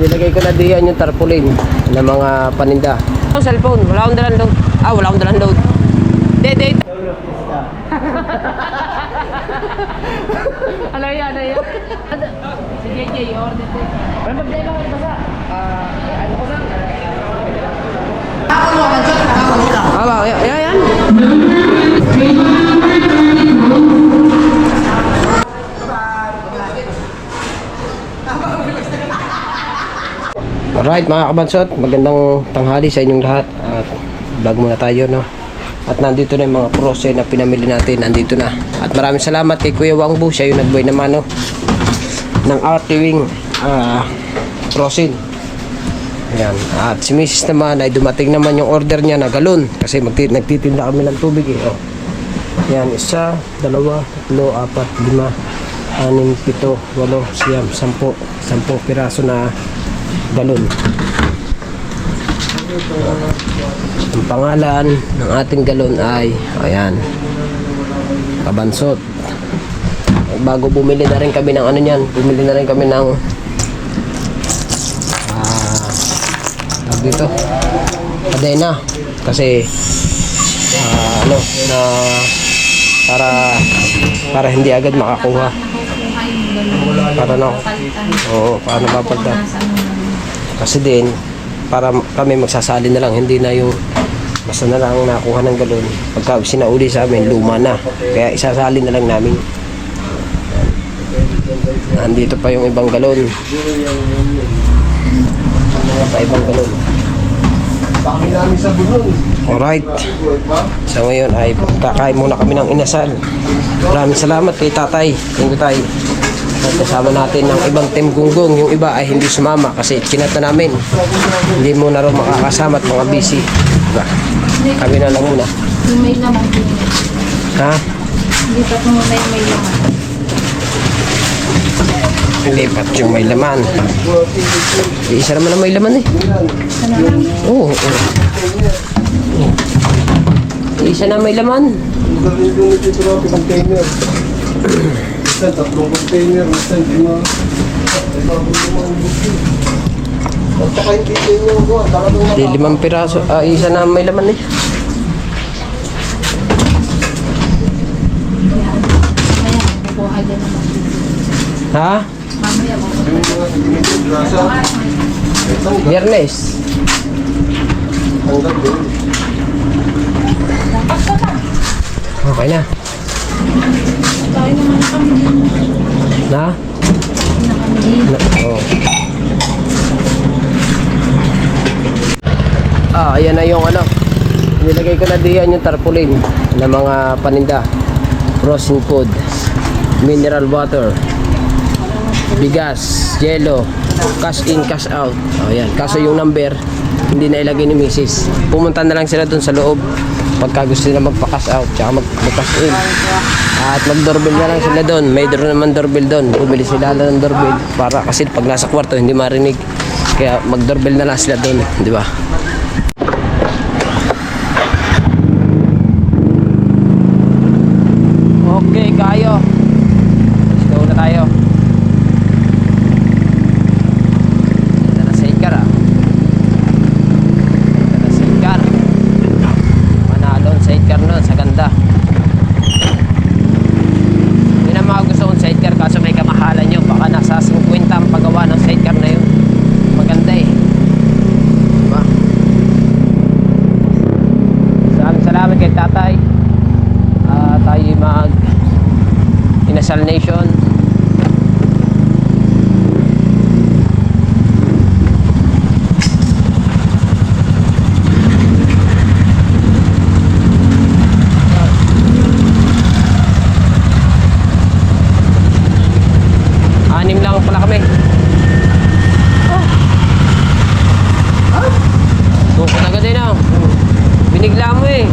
Nilagay ko na diyan yung tarpaulin ng mga paninda. Ang cellphone, wala akong dalang load. Wala akong dalang load. Date. Ano yan? Si JJ, order ko. Pero mag-day lang ako basa. Ano ko lang? Yan. Alright mga kabansot, magandang tanghali sa inyong lahat. At vlog muna tayo, no? At nandito na yung mga prose na pinamili natin, nandito na. At maraming salamat kay Kuya Wangbu, siya yung nagbuhay naman, no, ng Artewing prosin. Ayan. At si Mrs. naman ay dumating naman yung order niya na galon, kasi nagtitinda kami ng tubig eh. Oh. Ayan, 1, 2, 3, 4, 5, 6, 7, 8, 9, 10, 10 piraso na galon. Ang pangalan ng ating galon ay ayan, Kabansot. Bago bumili na rin kami ng ano niyan, bumili na rin kami ng dito kadena, kasi na para hindi agad makakuha, para paano papalta, kasi din para kami magsasali na lang, hindi na yung basta na lang nakuha ng galon. Pagka sinauli sa amin, luma na, kaya isasali na lang namin. Nandito pa yung ibang galon, ibang galon. Alright, so ngayon ay kakain muna kami ng inasal. Maraming salamat kay tatay. Thank you, tay. Kasama natin ng ibang team gunggong. Yung iba ay hindi sumama kasi kinata namin hindi mo na rin makakasama at mga busy, diba? Kami na lang muna. May laman. Ha? Lipat mo muna yung may laman. Lipat yung may laman. Isa naman ang may laman eh. Ano lang? Oo. Isa na may laman. Tatlong container, minsan lima. Di 5 piraso. Isa na may laman eh. Mamaya, kukuha dyan naman. Ha? Mamaya, Biyernes. Okay na. tayo naman kami din. Na? Oh. Ayan na yung ano. Nilagay ko na diyan yung tarpaulin ng mga paninda. Frozen food, mineral water, bigas, yelo, cash in, cash out. Ayan. Kaso yung number hindi na ilagay ni Mrs. Pumunta na lang sila dun sa loob pagka gusto nila magpa-cash out tsaka mag-cash in. At mag-doorbell na lang sila doon. May naman doorbell doon. Bumili sila ng doorbell para kasi pag nasa kwarto hindi marinig. Kaya mag-doorbell na lang sila doon, di ba? Okay, kayo. Let's go na tayo. Ito na sidecar ah. Ito na sidecar. Manalon sidecar nun, sa ganda. Yun ang mga gusto kong sidecar, kaso may kamahalan yun. Baka nasa 50 ang paggawa ng sidecar na yun. Maganda eh. Diba? Salamat kay tatay. Tayo mag Inasal Nation. Anim lang pala kami. Bukod agad din ah. Binigla mo eh.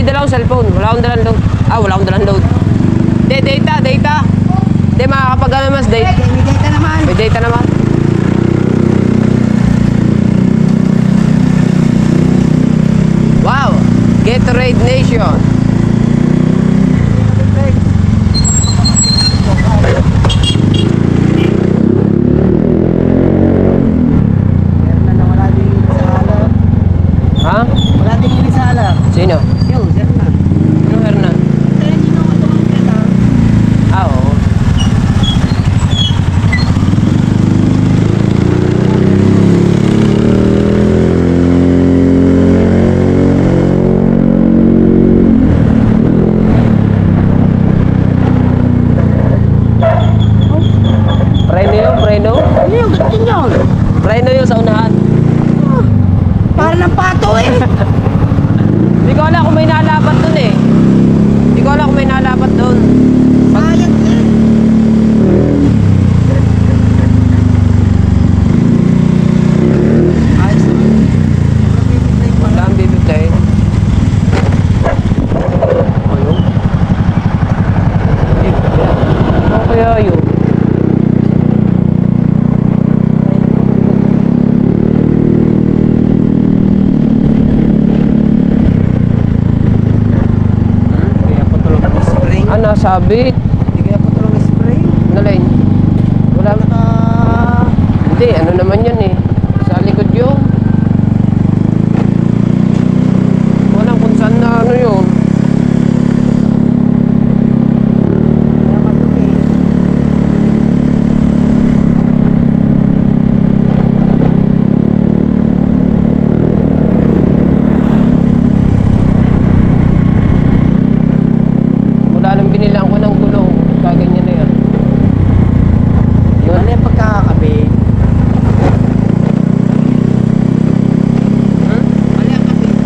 may dala akong cellphone. Wala akong dalang load. Wala akong dalang load. Data. Hindi, makakapag mas date. May data naman. May data naman. Wow! Gatorade Nation. Ha? Wala din yung sa alam. Sino? Yo, sir na. Ano Hernan? Oo. Preno? Ano yung gusto nyo? Preno yung sa unahan. Para ng pato eh. Hindi ko alam kung may nalabat dun eh. Hindi ko alam kung may nalabat dun. Sayang eh. Ayos naman. Wala ang bibigay. Ano? Ano kaya yun? Kaya po tulong spray. Nasabit. Hindi kaya po tulong spray. Nalain. Wala. Naka... Hindi, ano naman yan eh. Sa likod yun. Walang kung saan na ano yun. Kaya matuloy. Wala nang binilang ko ng gulong. Kaganyan na yan. Ano yung pagkakakabit? Hmm? Ano yung kabit?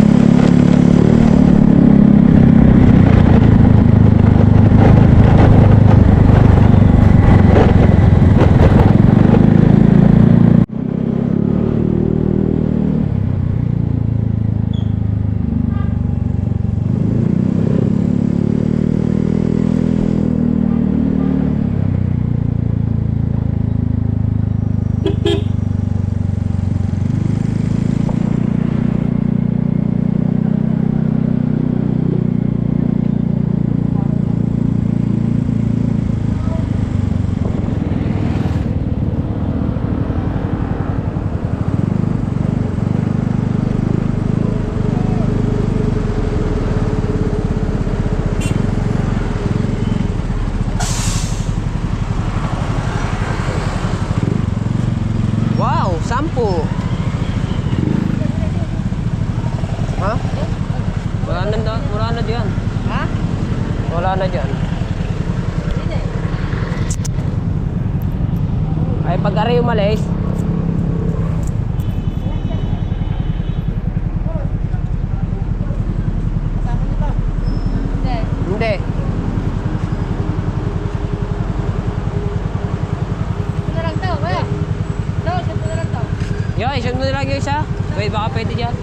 Wow, 10. Ha? Wala na diyan. Ha? Wala na diyan. Ay pag-ari umalis. Hindi. Yo, isun mo na lang yung isa. Wait, baka pwede dyan.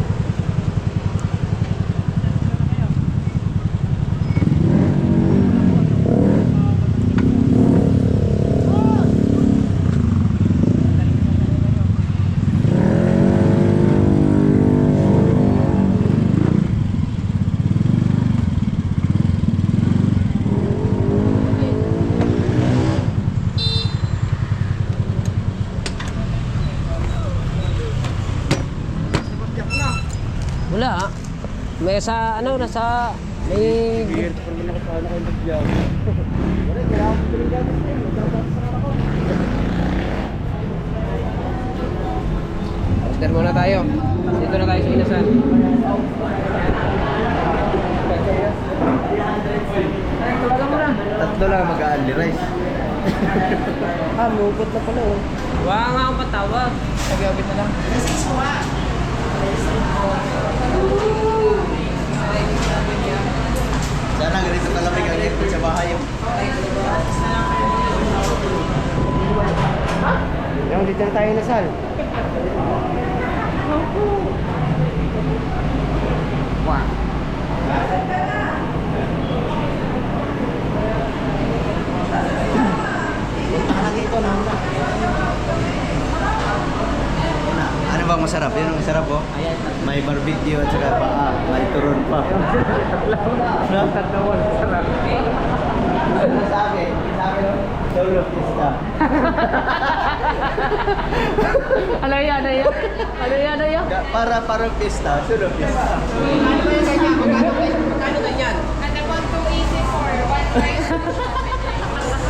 Wala. May sa ano nasa may Order muna tayo. Dito na tayo sa Inasan. Tatlo lang mag-aali rice. Mugot na pala oh. Wala nga akong patawag. Pag-iabit na lang. Sana ganito kalamig ang aircon sa bahay. Yung dito na tayo nasal. Wow. Ano bang masarap? Yan ang masarap oh. May barbecue at saka may turon pa. Tatawag sarap. Sabi solo pista. Ano yan? Para pista, solo pista. Magkano ganyan? Ano po 280 for one rice?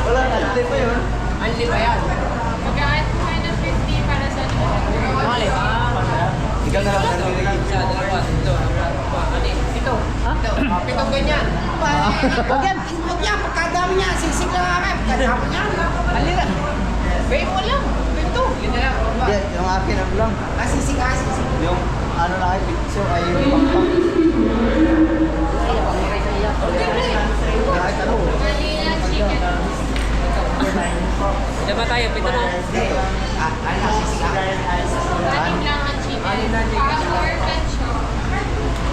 Wala na, hindi pa yun. Anli ba yan? Mag-add po kayo ng 50 para sa Mali. Ikaw na lang Isa, dalawa, ito. Ito. Pitong ganyan. Huwag yan, pagkadami niya, sisig lang akin, pagkadami niya. Anli na. Babe mo lang. Ito. Yun na lang. Yan, yung akin ang lang. Sisig. Yung ano na ay pizza ay yung pangpang. Kahit ano. Vanilla chicken. Ito ba tayo? Pito na. Ating lang ang chicken. Or pecho.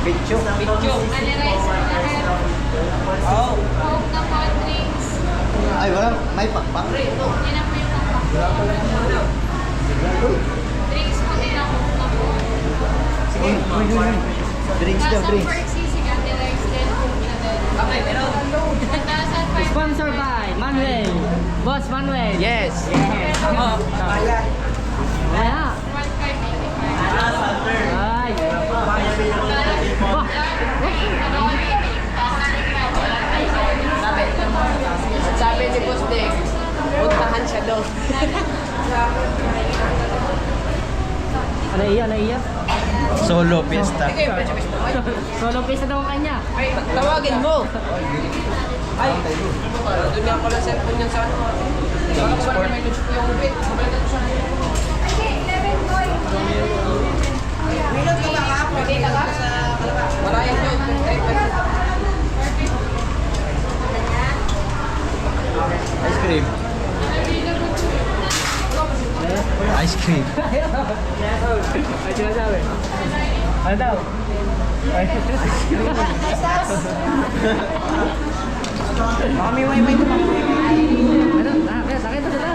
Pizza. Picture. Ano rice po lahat. Oh. Coke na hot drinks. Ay, wala. May pakpak. Yan na po yung papak. Drinks po din ako na po. Drinks daw, Tasan drinks. pork sisig, ate rice, then coke na din. Okay, pero... Tasan 5. Sponsored by Manuel. Boss Manuel. Yes. Oh. Kaya. 1,585. Ay. Sabi ni Boss Dick, puntahan siya doon. Ano iya? Solo pista. Sige, medyo gusto mo. Solo piece na daw ang kanya. Ay, tawagin mo. Ay, doon nga pala cellphone niyan sa ano. Baka pala may lunch ko yung bit. Sabalitan ko siya. Milot ka ba ka? Pwede na ka? Malayan yun. Ice cream. Ice cream. Ay, sinasabi. Ano daw? Ay, Baka may wifi ito. ano? Kaya sakit na sila.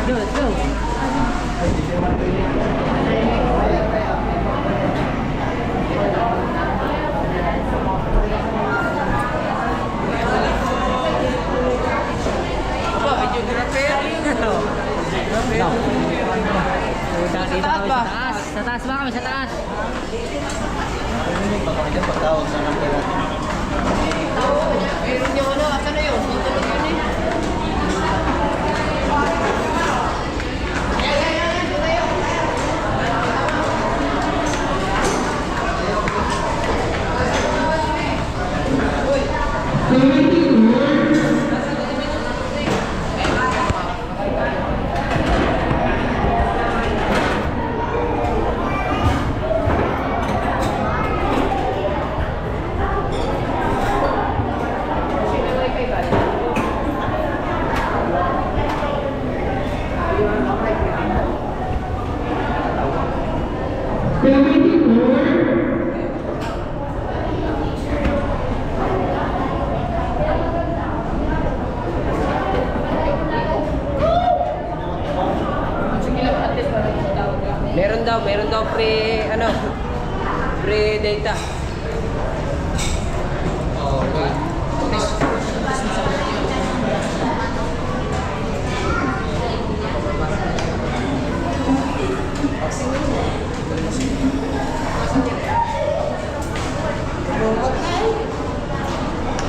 Let's go. Aba, videographer. No. Sa taas ba? Sa taas ba kami? Sa taas. Baka may pagtawag sa number natin. Meron yung ano, asa na yun? Tutulog yun eh. Meron daw free, ano, free data.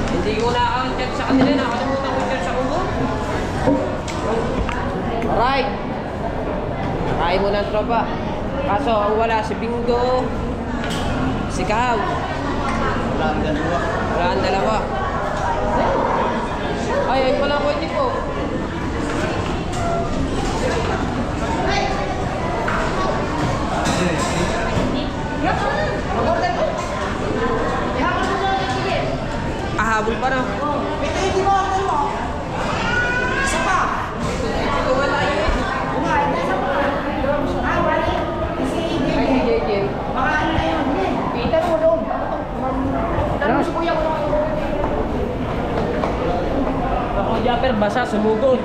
Hindi ko na-chat sa kanila, nakalimutan ko chat sa kubo. Alright. Kain mo ng tropa. Kaso ang wala si Bingo, si Kahaw. Wala ang dalawa. Wala ang dalawa. Ay, ayun pala ko ko. Ahabol pa na. May hindi mo, order mo. Isa pa. Ito wala yun. Kumain na isa pa. Wali. Kasi Ay, si JJ. baka ano na yun. Peter mo doon. Tanong si kuya ko naman. Ako, Japper, basa, sumugod.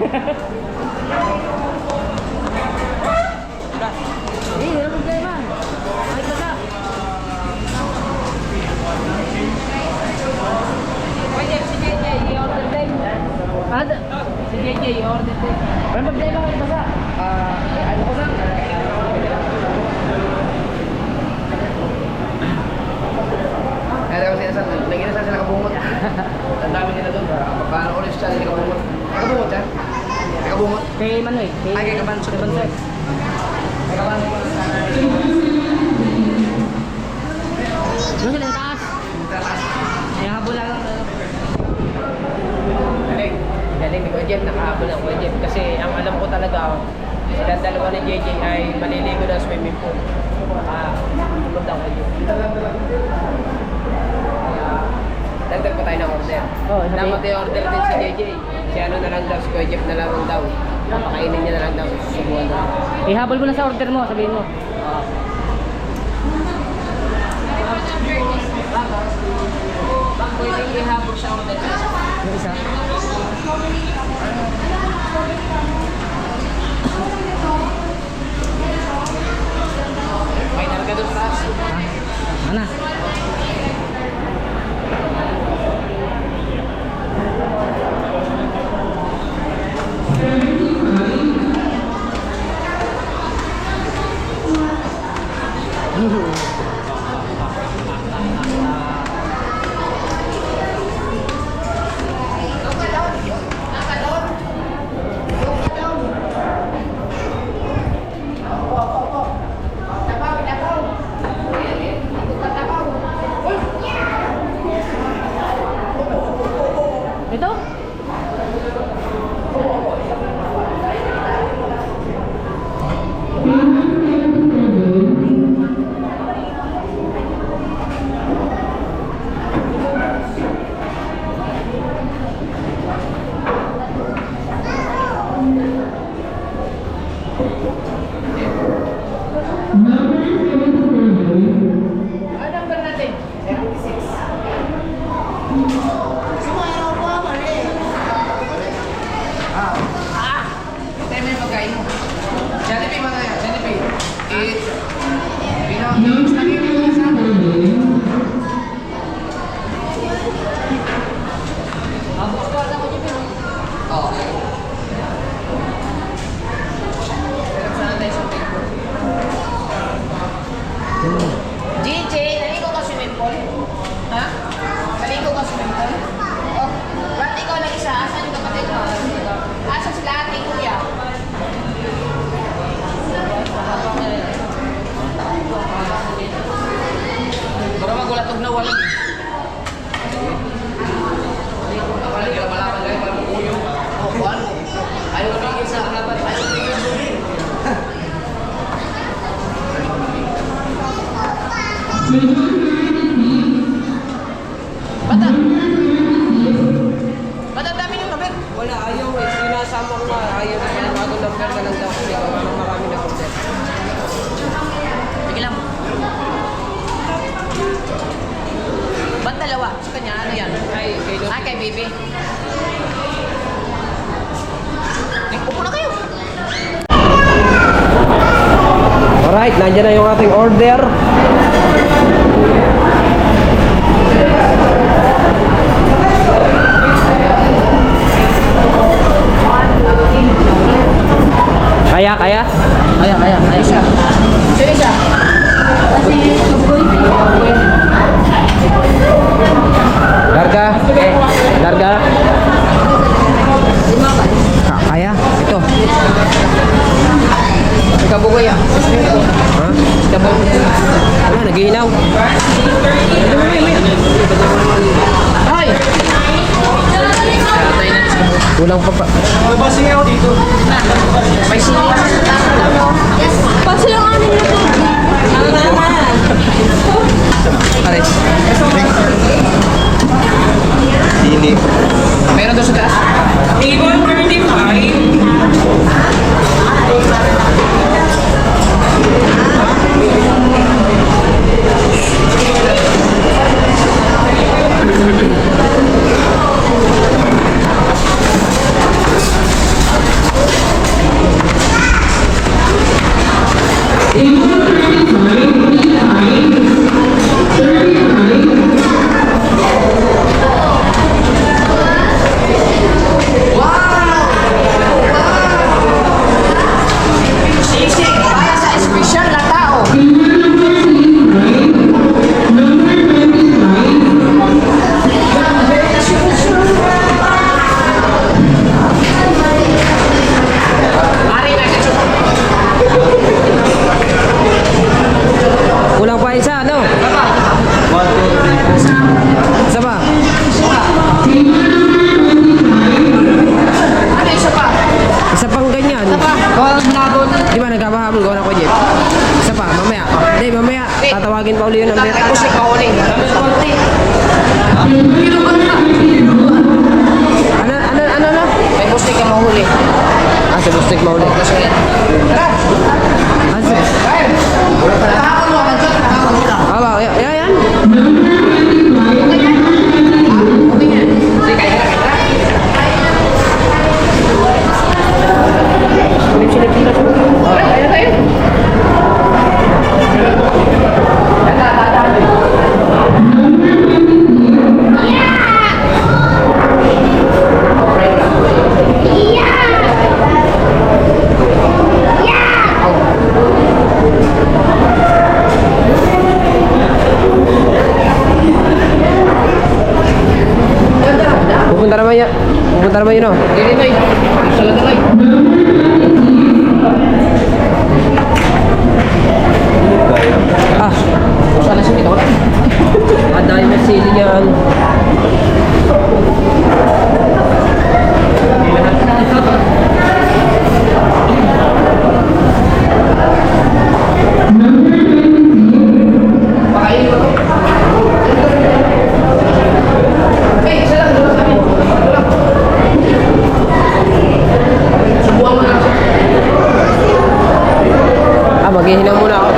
Si JJ, order din. Walang problema kayo basa. Ano ko lang? Kaya kasi nag-inasal sila kabungot. Ang dami nila doon. Paano ulit siya nila kabungot. Kabungot yan? Kabungot? Kay Manoy. Ay, kay Kabanso. Kay Bansot. Kay Kabanso. Doon sila sa taas. Kaya habol lang. Galing. Galing ni Kuya Jeff, nakahabol ang Kuya Jeff. Kasi ang alam ko talaga, sila dalawa ni JJ ay maliligo na swimming pool. Tulog daw Kuya Jeff. Dagdag pa tayo ng order. Dapat i-order din si JJ. Si ano na lang daw, si Kuya Jeff na lang daw. Papakainin niya na lang daw, susubuan na lang. Ihabol mo na sa order mo, sabihin mo. Bak, pwede ihabol siya order. Yung isa. Final ka doon sa taas. Mana? Ito? Tayo mo yung pagkain mo. Jollibee mo na yan. Jollibee. JJ, naligo ka swimming pool? Ha? Naligo ka swimming pool? Oh, ba't ikaw lang isa? Asan yung kapatid mo? Asan sila ate, kuya? Baka magulatog na walang. Wala kaya malaman kayo para makuyo. O, kuhan mo. Ayaw tigil sa harapan. Ayaw tigil sa rin. Bata! Ba't ang dami yung number? Wala, ayaw eh. Sinasama ko nga. Ayaw na pala bago number ka lang daw. Kasi marami na order. Sige lang. Ba't dalawa? Sa kanya, ano yan? Ay, kay Lord. Ah, kay baby. Upo na kayo. Alright, nandiyan na yung ating order. Kaya? Kaya siya. Sino siya? Larga? Larga? Kaya? Ito. Kabugoy ah. Ha? Ano, naghihinaw? Ay! Kulang pa pa. Mabasing ako dito. May siya. Paso yung anin niyo po. Aray. Sili. Meron doon sa taas. Table 35. Wow! tatawagin pa uli yun. May pusik pa huli. Ano? May pusik ka mahuli. Ah, si Bustik mauli. Tara! Kahapon mo, nandiyan. Kahapon mo. Ah, ba? Yan. Okay nga. Sige, kain ka. Tara, kain na tayo. Pupunta naman yan. Pupunta naman yun, oh. Dili tayo. Isa lang tayo. Ah, Sana siya kita ko lang. dahil may sili yan. Pakain mo to. Okay, isa lang. Dalawa sa amin. Dalawa. Subuhan mo lang siya. Ah, maghihinaw muna ako.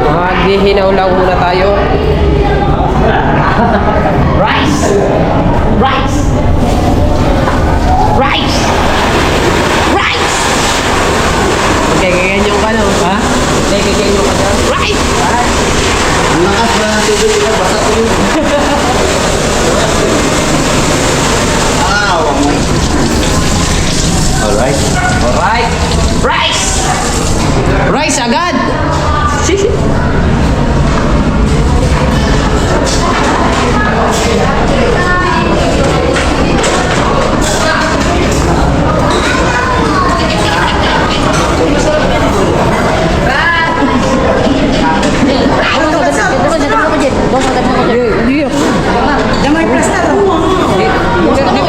Maghihinaw lang muna tayo. Rice! Rice! Rice! Rice! Okay, ganyan yung kano. Ha? Okay, ganyan yung kano. Rice! Ang lakas na ng tubig nila, basta ko yun. Wag mo. Alright. Alright. Rice! Rice agad!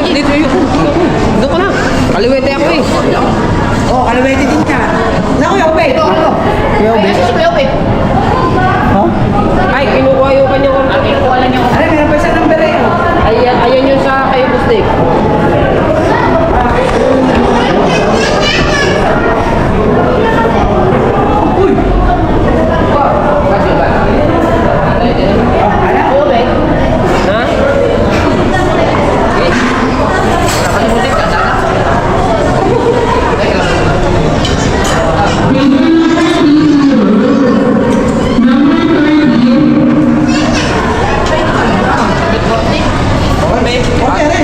Dito yun. Doon ka na. Kaliwete ako eh. Oh, kalawete din ka. Naku, yung ube. Ito, ano? Ay, ito si Kuya Ope. Ay, kinukuha yung kanyang order. Ang kinukuha lang yung Ano, meron pa isang number eh. Ayan yun sa kay Bustik. Kuya Ope. Ha? Nakalimutin ka, sana.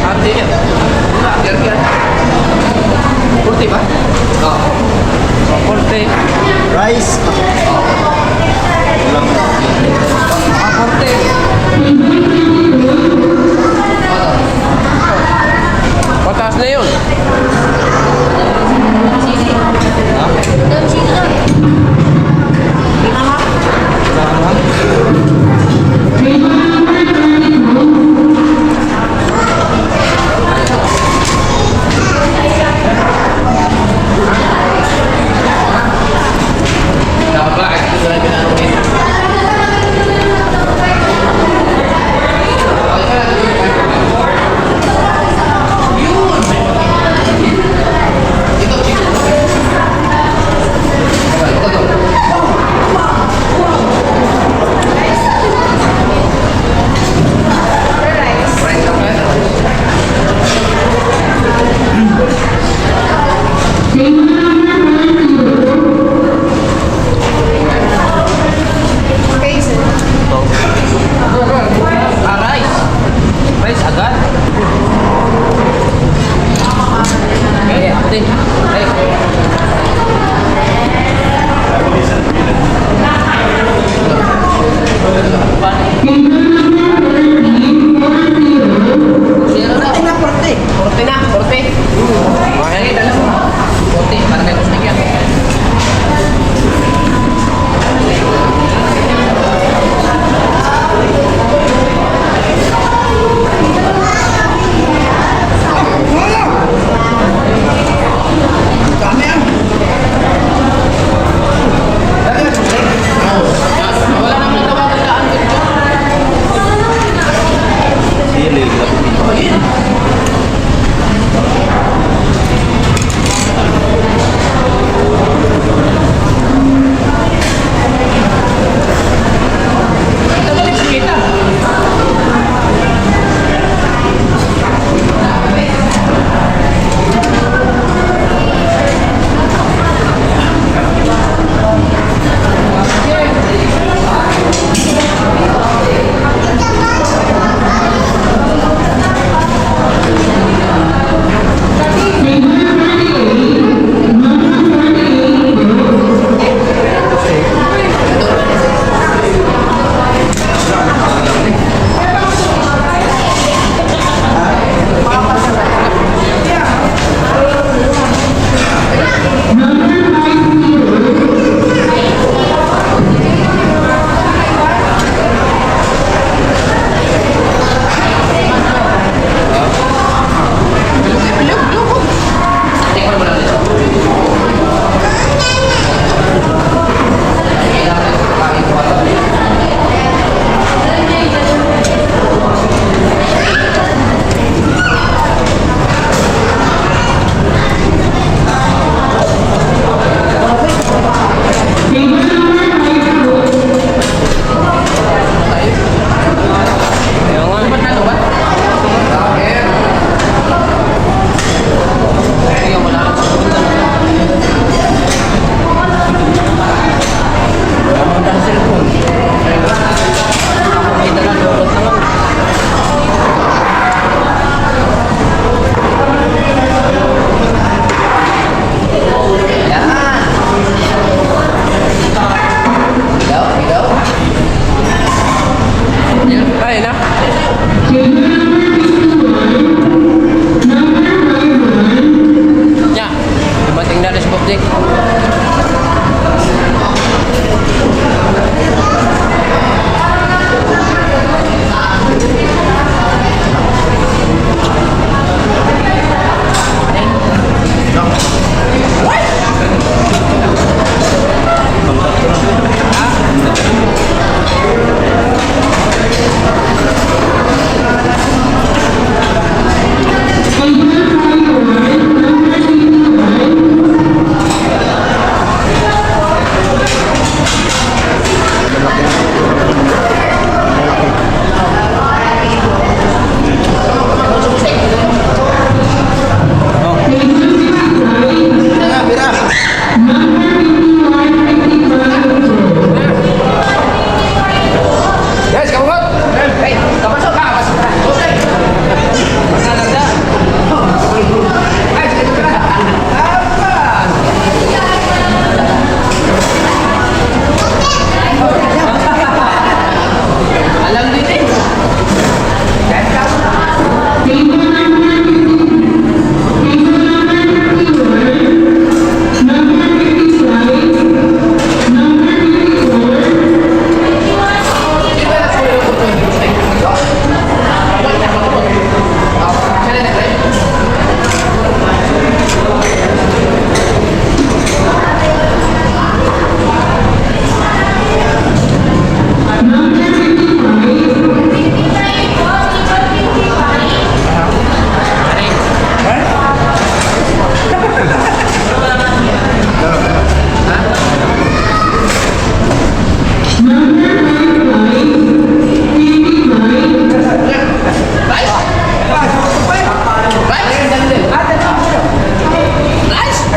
Ate niya. Kurti ba? Oo. Korte. Rice. Korte. Pataas na yun. Rice agad. Ate. Sino na? Porte na, porte. Porte. Okay, dalawa. Porte.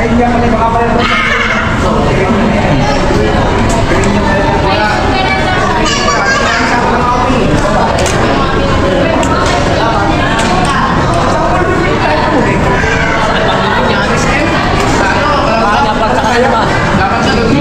Ay, hindi ako baka pala. Dapat sa kanya ba? Dapat sa loob.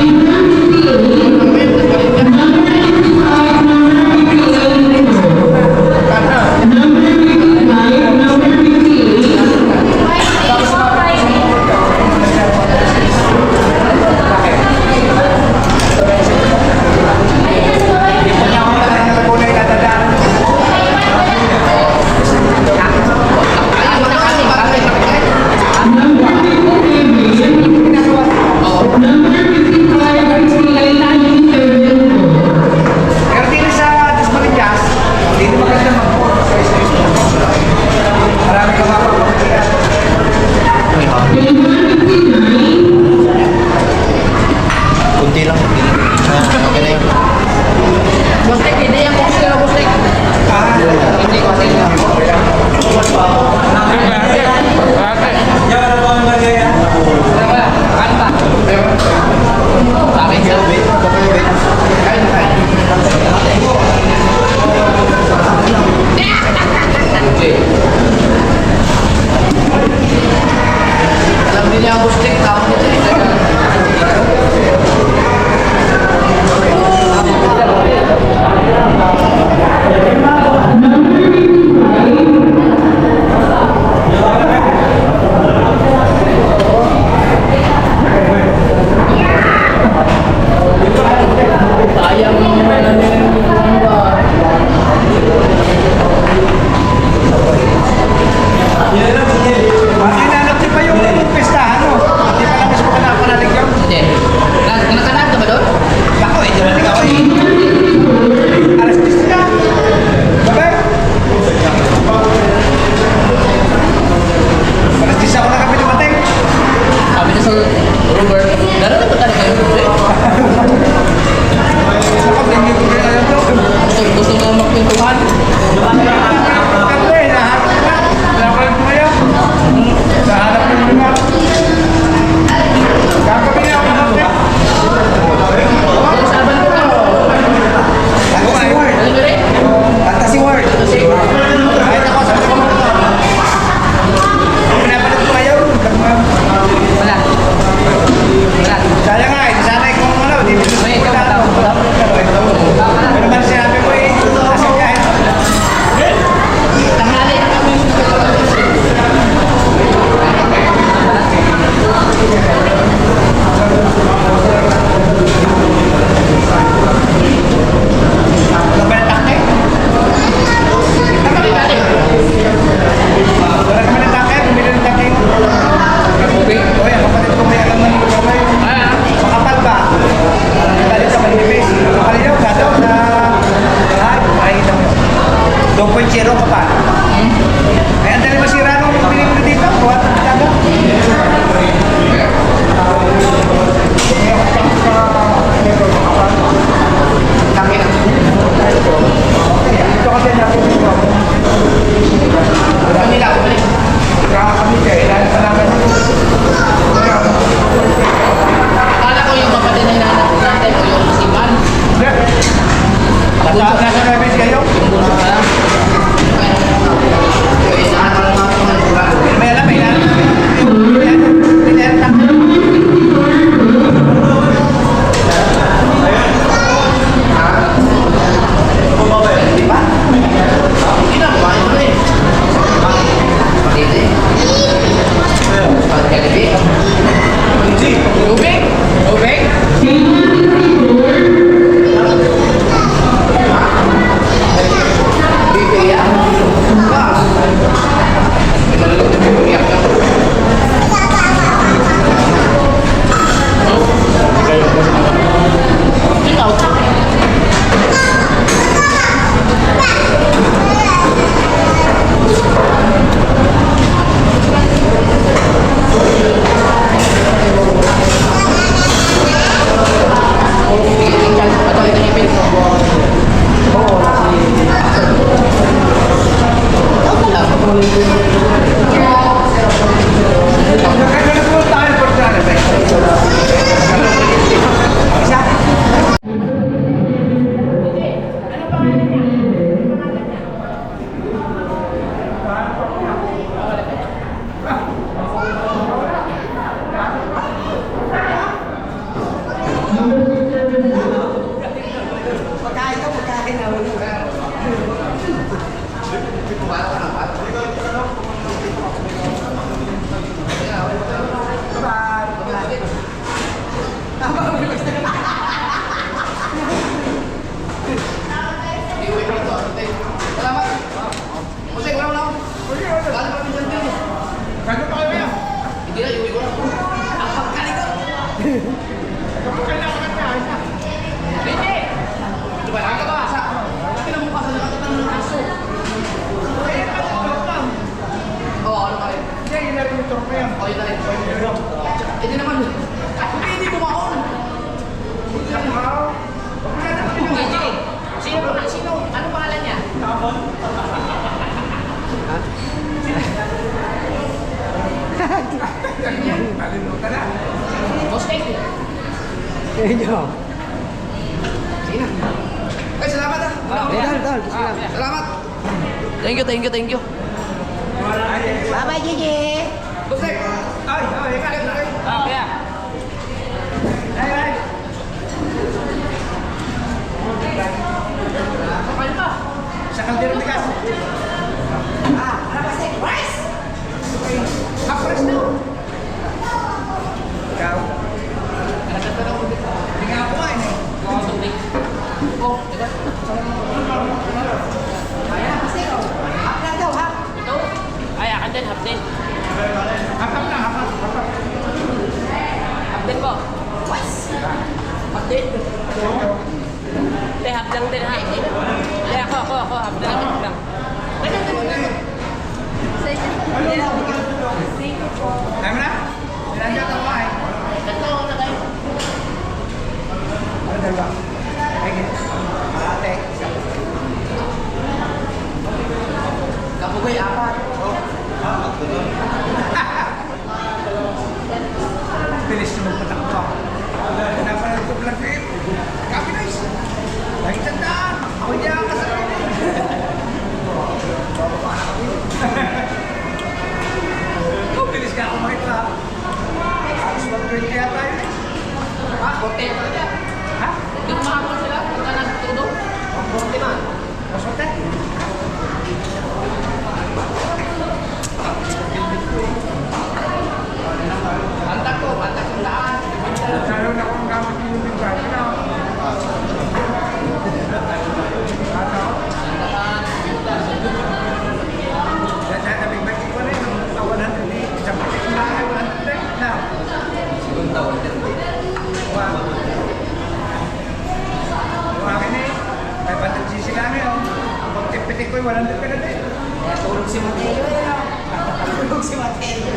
Pero dito sa Dasmariñas, dito maganda mag-photo sa marami ka mapapagkilan. Kunti lang. Okay na yun. Bustek, hindi yan kung sila bustek. Hindi ko sila. Akin siya. Kain na tayo. Alam din niya ang bustek, tao natin. Tama, relax na. Iuwi ko ito. Salamat. Jose, wala mo na ako. Galing pa minsan din. Gano'n pa kayo? Hindi na, iuwi ko na. Ang pagkalit ko. Hindi! Di ba, lang ka ba? Sa pinamukasan na katitan ng aso. Oo, ano kayo? Hindi, yun natin yung torpe yan. Oo, yun na rin. Hindi naman. Hindi bumaon. JJ, sino? Anong pangalan niya? Nalimutan na. Boss Ed. Inyo. Sige na. Ay, salamat ah. Dal. Salamat. Thank you. Bye-bye, Gigi. Busek. Ay, kalit na kayo. Kaya. Ay. Kapal pa. Sa kaldero ni Gas. Ano ba siya? Rice! Kapres na. Ikaw. Hindi nga ako kumain eh. Oh, diba? Ano ba siya? Hap na daw, hap. Ito? Ay, akin din, half din. Hapap na, hapap. Half din po. What? Half din. Hindi, half lang din, ha? Hindi, ako, half din lang, half lang. Alam mo na? Sinandiyan ako kumain. Ito, na kayo. Ano dalawa? Sige. Ate. Kapugoy, apat. Bilis na magpatakbo. Napanood ko vlog ko yun. Copy nice. Lagi tandaan. Ako hindi ako kasalanan eh. Oh, bilis ka ako makita. Halos mag-20 yata yun eh. Ha? Korte pa niya. Ha? Hindi ko makapon sila. Punta na tutulog. Ang korte man. Masorte? Pantak ko, pantak yung daan. Lalo na kung gamit yung bigay. Ano? Dahil na bigay ko na yun. Ang 100 eh. Isang pitik na ay 100 eh. Na. Sigurong taon din. Wow. Yung akin eh. May 100cc lang yun. Ang pagtipitik ko ay 100 ka na din. Kaya tulog si Mateo. Tulog si Mateo.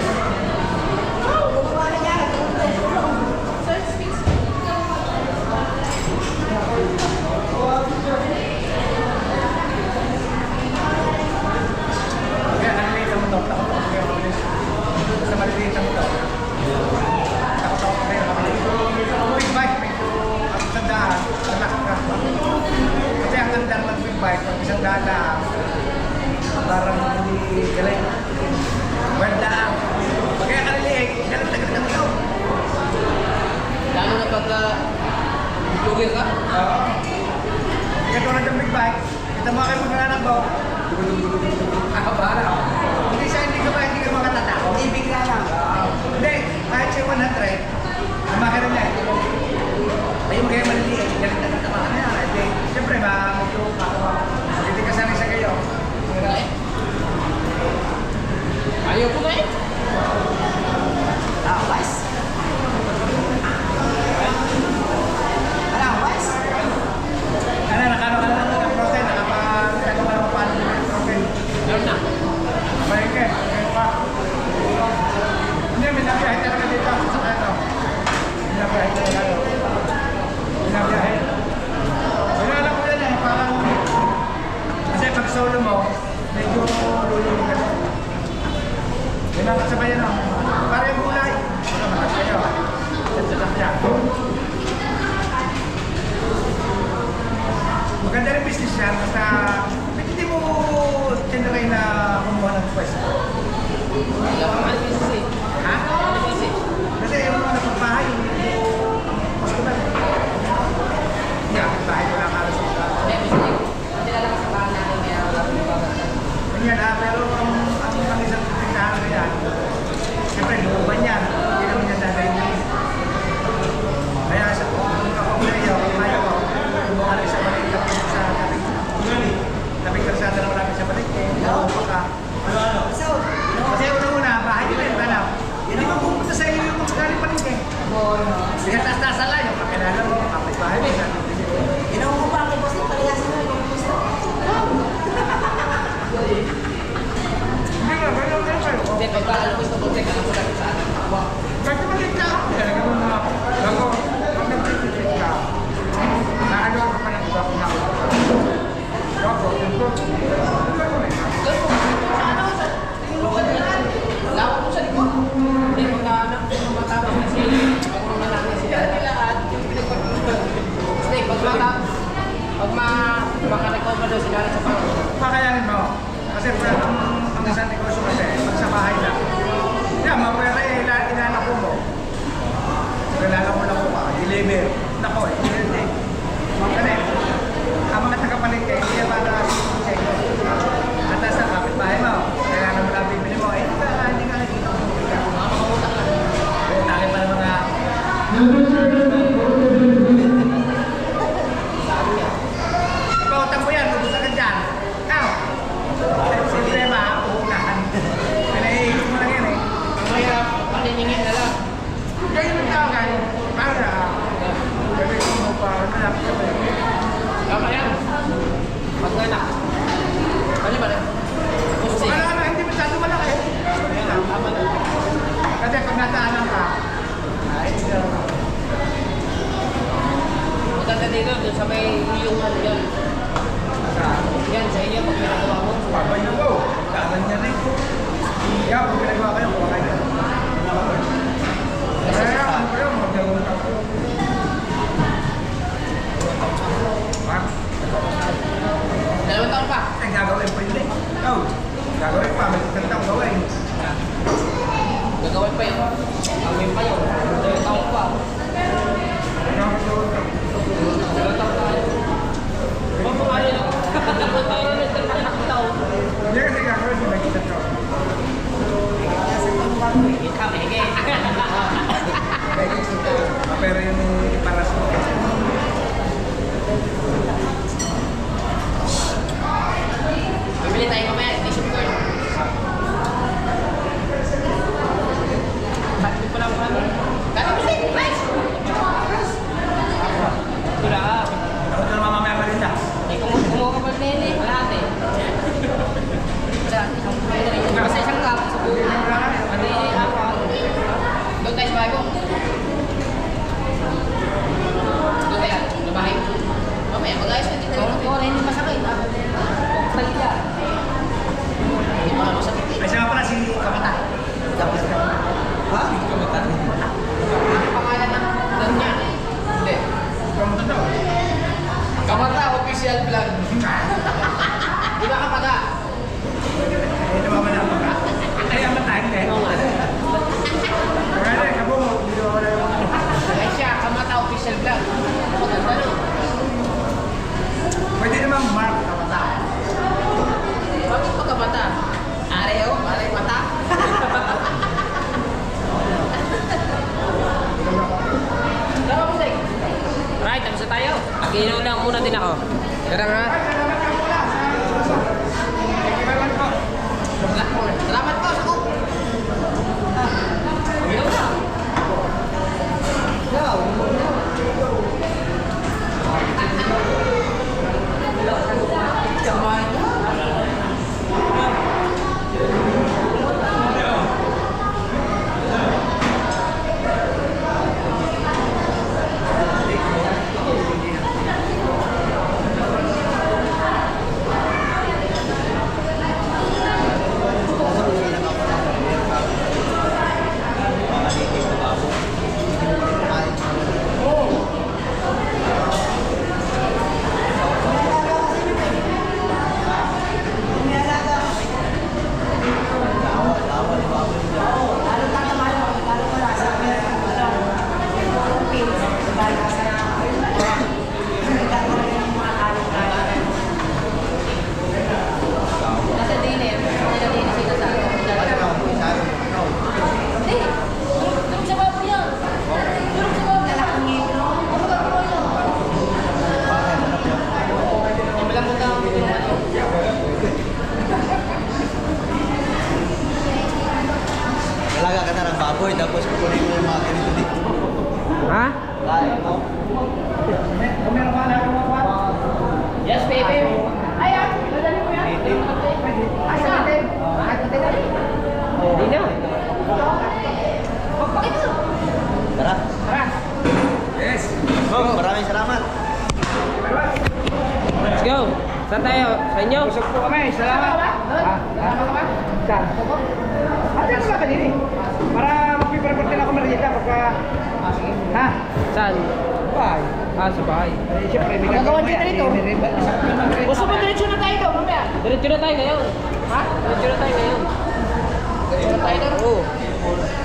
Gumawa na niya. Tulog. Kaya nalilita mo to. Takot ako kayo. Basta malilita mo to. Takot ako kayo. Big bike. Ang isang daan. Relax ka. Kasi ang ganda ng big bike. Pag isang daan na parang hindi galing. Wala. Kaya kaliliig. Galing na galing mo to. Lalo na pagka jogger ka. Oo. Hindi ka tulad ng big bike. Kita mo kayo pag nananakbaw. Bahala. Hindi ka makatatakot. Hindi bigla lang. Hindi, kahit siya 100, lumakit na niya. Ayun kayo maliliit, galit na tama ka na. Hindi, siyempre, medyo hindi ka sanay sa kayo. Ayaw ko na eh. West? West? Ano, nakano ka na ng protein, nakapagtalo ka ng paano ng protein. Meron na. Sige, taas-taasan lang yung kakilala mo, kapitbahay mo. Ginawa mo pa kay boss na palayasin mo yung gusto. Hindi nga, ganyan kayo. Hindi, pagkakala ko gusto ko check alam ko lang sa atin. Bakit maliit ka? Talaga mo mga bago, pag nag-titit ka, naano ka pa ng iba kung nakuha ka. Bago, yung bro, Doon po, sa ano, sa tinulungan niya. Lawak mo sa likod. Hindi, magkaanak, matapos kasi pag mga namin sila lahat, yung pinagpagpagpag. Snake, makarecover daw sila sa pangalaman. pakayanin mo. Kasi ang isang negosyo kasi, pag sa bahay lang. Yan, mapwera ilanak mo. Kilala mo lang po ka, deliver. Nako, hindi. Kasi, ang mga tagapalengke, hindi yan para sa inyo. At sa kapitbahay mo, kaya naman lang bibili mo, hindi ka nakikita mo. Utangin pa ng mga... Ipautang mo yan, kung gusto ka dyan. Sistema, uunahan. Pinahihilig mo lang yan eh. Mamaya, paniningin na lang. Ganyan mo ka kayo. Para, gawin mo pa, malapit ka pa yun. Tama yan. Pag-anak. Ano ba rin? Kasi, Wala na, hindi masyado malaki. tama na. Kasi pag nataanan ka, ay, hindi na ako. Maganda dito, doon sa may iyong ano yan. Yan, sa inyo, pag pinagawa mo. Papayo ko, daanan niya rin. Kaya pag pinagawa kayo, kuha kayo. Kaya, ano ko yun, magdawang ka ko. Ha? 2 taon pa. Ay, gagawin pa yun eh. Oh, gagawin pa, may kantang gawin. Gagawin pa yun. Gagawin pa yun. 2 taon pa. Ano ko yun? 2 taon pa. Diba po kayo lang? 2 taon na rin taon. Hindi kasi gagawin, may kantang gawin. Hige. Pero yun yung paras mo. Bibili tayo mamaya, t-shirt ko yun. Bakit pa lang ano? Kano bili? Price! Wala ka. Ako na naman mamaya malinda. Kumuha ka pa nene. Lahat eh. Kasi isang cup sa buhay. Ano yung ako? Doon tayo sa bahay ko. Doon tayo. Sa bahay. Mamaya, mag-ayos na din. Oo, hindi masakit. Talila. Hindi pa masakit. Ay, siya nga pala si Kamata. Ha? Kamata? Ang pangalan ng vlog niya? Hindi. Kamata daw. Kamata official vlog. Di ba kapag Ay, naman na mga. Ay, ang mata, hindi. Kaya na, kabo mo. Hindi naman na yung... Ay siya, Kamata official vlog. Maganda no? Pwede naman Mark Kamata. Bakit pa Kamata? Areo? Aray mata? Tama mo, Sek. Right, tapos na tayo. Ginaw lang muna din ako. Tara nga. Salamat po sa cook. Ilaw na. Kung meron ka lang mga kwan. Yes, baby. Ayan, madali mo yan. Ay, sa atin. Kahit natin na rin. Hindi na. Magpakita. Tara. Tara. Yes. Bong, maraming salamat. Let's go. Saan tayo? Sa inyo? Busog po kami. Salamat. Tama ka ba? Saan? Ate, ano ba kanini? Para mag-prepare din ako merienda pagka... Ha? Saan? Bye. Ah, sa bahay. Eh, siyempre, may Magagawa gagawin dito rito. merienda. Gusto mo diretso na tayo doon, mamaya. Diretso na tayo ngayon. Ha? Diretso na tayo ngayon. Diretso na tayo doon. Oo.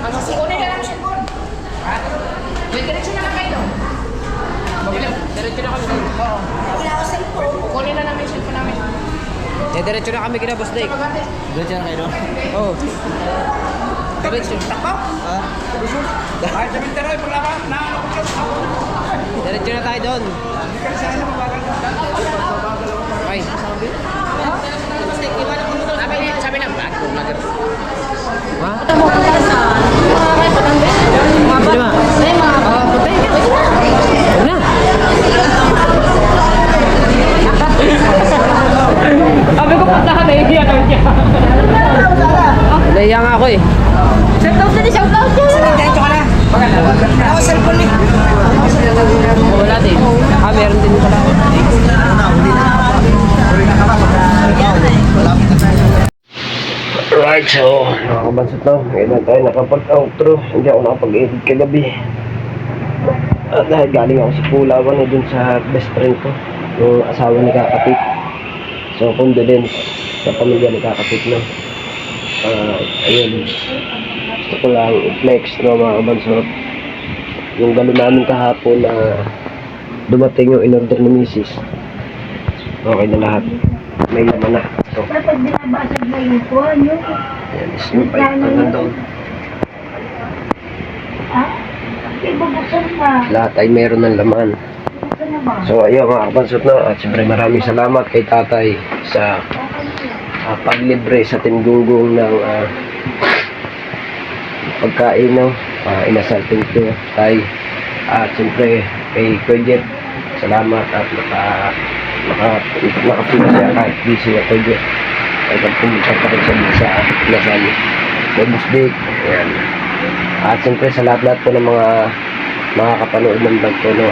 Ang sikunin na lang siya doon. Ha? Diretso na lang kayo doon. Diretso na kami. Oo. Kukunin na namin yung cellphone namin. Diretso na kami kina Boss Dave. Diretso na kayo doon. Oo. Diretso. Takbo? Ha? Ay, sa Mintero, problema. Diretso na tayo doon. Hindi ka rin sa akin na mabagal. Okay. Sabi na, vlog ko vlogger. Ha? Pwede ba? Ano na? Sabi ko puntahan eh, hindi ano niya. Nahiya nga ako eh. Diretso ka na. Ako cellphone ni. Wala din. Ah, meron din pala. Right, so nakakabansot na. Ngayon na tayo nakapag-outro. Hindi ako nakapag-edit kagabi. At dahil galing ako sa Pulawan na dun sa best friend ko, yung asawa ni Kakapit. So, condolence sa pamilya ni Kakapit na. Ayun. Gusto ko lang i-flex, no, mga kabansot. Yung gano'n namin kahapon na dumating yung in-order ni Mrs. Okay na lahat. May laman na. So, Kapag binabasag na yung phone, yung ayan, is yung bike na nandun. ibubuksan pa. Lahat ay meron ng laman. Buksan na ba? So, ayun mga kabansot na. At siyempre maraming salamat kay tatay sa paglibre sa Tinggunggung ng pagkain, no? Inasal thank you tay. At siyempre kay Kuya Jeff, salamat at nakapila siya kahit busy na Kuya Jeff. At pumunta pa rin sa inasal kay Boss Dick. Ayan. At siyempre sa lahat-lahat po ng mga makakapanood ng vlog ko, no?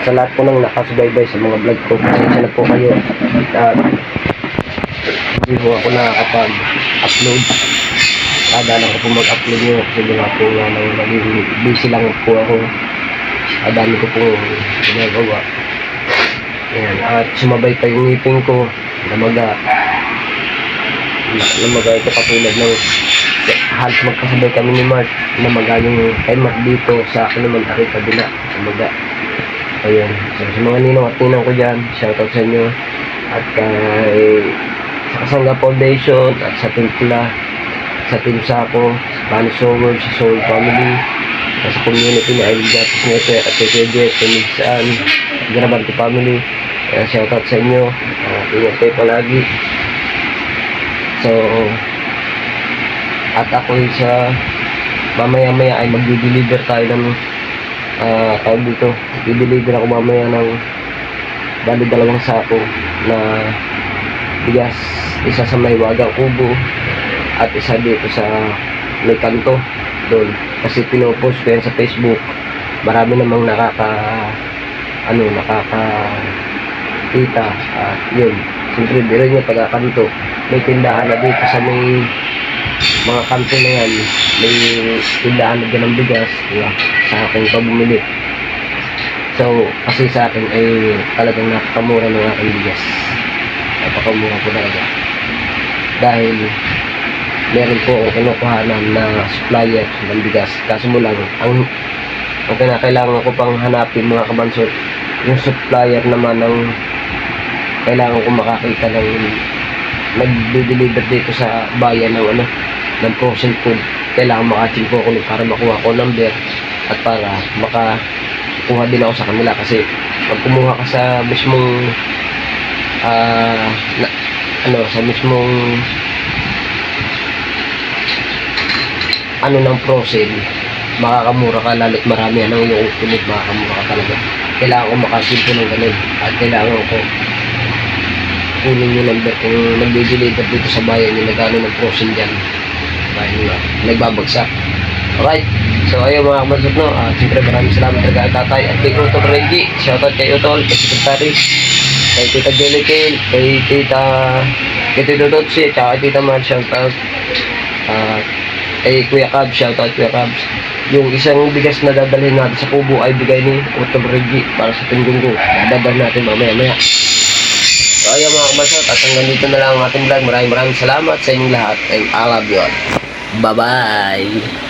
Sa lahat po ng nakasubaybay sa mga vlog ko, pasensya na po kayo. Hindi po ako nakakapag-upload. Kadala ko po mag-upload nyo kasi mga po nga naging busy lang po ako. Dami ko po ginagawa. Ayan. At sumabay pa yung ngipin ko. Namaga ito katulad ng halos magkasabay kami ni Mark. Namaga yung kay Mark dito sa akin naman takip kabila. Namaga. Ayan. So, sa mga ninong at ninang ko dyan, shoutout sa inyo. At kay sa Kasangga Foundation at sa Timpla, sa Team Sako, sa Spanish Soul, sa Soul Family, sa community ni Island Justice Network at kay Kuya Jet, kay Migsaan, Grabante Family. Kaya shoutout sa inyo. Ingat kayo palagi. So, at ako sa mamaya-maya ay magdi-deliver tayo ng tawag dito. I-deliver ako mamaya ng bali 2 sako na bigas, isa sa may Wagang Kubo at isa dito sa may kanto doon, kasi pinopost ko yan sa Facebook. Marami namang nakakita. Yun, siyempre dire nyo pagkakanto, may tindahan na dito sa may mga kanto na yan, may tindahan na dyan ng bigas, diba? Sa akin pa bumili. So kasi sa akin ay talagang napakamura ng aking bigas. Napakamura po talaga. Dahil meron po akong kinukuhanan na supplier ng bigas. Kaso mo lang, ang kinakailangan ko pang hanapin mga kabansot, yung supplier naman ng kailangan ko makakita ng nag-deliver dito sa bayan ng ng frozen food. Kailangan makaching po ako para makuha ko number at para makakuha din ako sa kanila, kasi pag kumuha ka sa mismong sa mismong ng frozen, makakamura ka, lalo't marami ang iyong upunod, makakamura ka talaga. Kailangan ko makasimpo ng ganun, at kailangan ko kunin yung number kung nag-deliver dito sa bayan yung nagano ng frozen dyan. Bayan nyo, nagbabagsak. Alright, so ayun mga kabansot, no? Siyempre maraming salamat talaga kay tatay at kay Utol Reggie. Shoutout kay Utol, kay Secretary, kay Tita Jellicale, kay Tita Dodotsi, at kay Tita Man, shoutout. Kay Kuya Cab, shoutout Kuya Cabs. Yung isang bigas na dadalhin natin sa kubo ay bigay ni Utol Reggie para sa tinggunggo. Dadal natin mamaya-maya. So ayun mga kabansot, at hanggang dito na lang ang ating vlog. Maraming salamat sa inyong lahat and I love you all. Bye-bye!